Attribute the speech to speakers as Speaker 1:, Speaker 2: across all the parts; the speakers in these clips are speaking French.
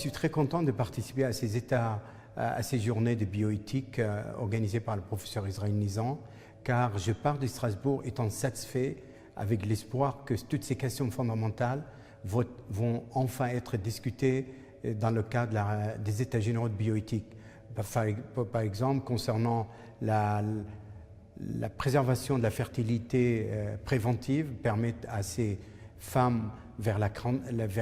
Speaker 1: suis très content de participer à ces journées de bioéthique organisées par le professeur Israël Nizan, car je pars de Strasbourg étant satisfait avec l'espoir que toutes ces questions fondamentales vont enfin être discutées dans le cadre des États généraux de bioéthique. Par exemple, concernant la préservation de la fertilité préventive, permettre à ces femmes vers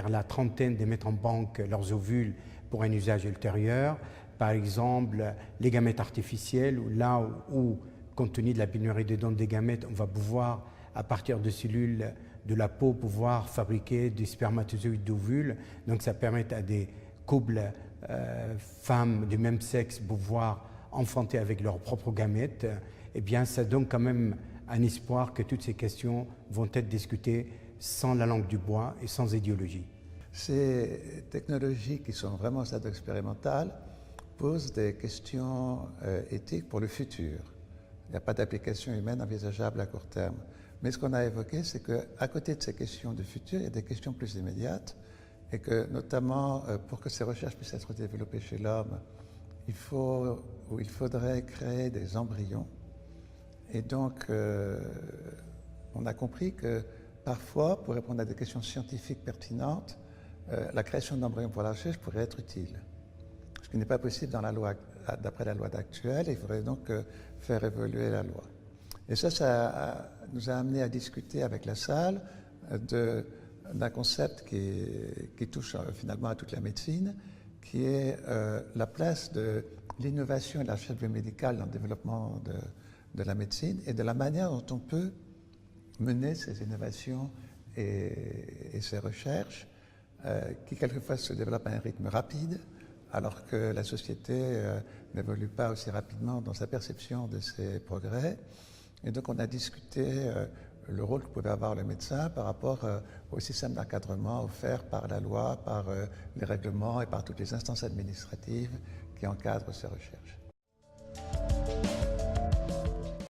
Speaker 1: la trentaine de mettre en banque leurs ovules pour un usage ultérieur. Par exemple, les gamètes artificielles, là où, compte tenu de la pénurie de dons des gamètes, on va pouvoir, à partir de cellules de la peau, pouvoir fabriquer des spermatozoïdes d'ovules. Donc ça permet à des couples femmes du même sexe pouvoir enfanter avec leurs propres gamètes. Eh bien, ça donne quand même un espoir que toutes ces questions vont être discutées sans la langue du bois et sans idéologie.
Speaker 2: Ces technologies qui sont vraiment au stade expérimental posent des questions éthiques pour le futur. Il n'y a pas d'application humaine envisageable à court terme. Mais ce qu'on a évoqué, c'est qu'à côté de ces questions de futur, il y a des questions plus immédiates et que notamment pour que ces recherches puissent être développées chez l'homme, il faudrait créer des embryons. Et donc, on a compris que parfois, pour répondre à des questions scientifiques pertinentes, la création d'embryons pour la recherche pourrait être utile. Ce qui n'est pas possible d'après la loi actuelle, il faudrait donc faire évoluer la loi. Et ça nous a amené à discuter avec la salle d'un concept qui touche finalement à toute la médecine, qui est la place de l'innovation et de la recherche biomédicale dans le développement de la médecine et de la manière dont on peut mener ces innovations et ces recherches qui quelquefois se développent à un rythme rapide alors que la société n'évolue pas aussi rapidement dans sa perception de ces progrès. Et donc on a discuté le rôle que pouvait avoir le médecin par rapport au système d'encadrement offert par la loi, par les règlements et par toutes les instances administratives qui encadrent ces recherches.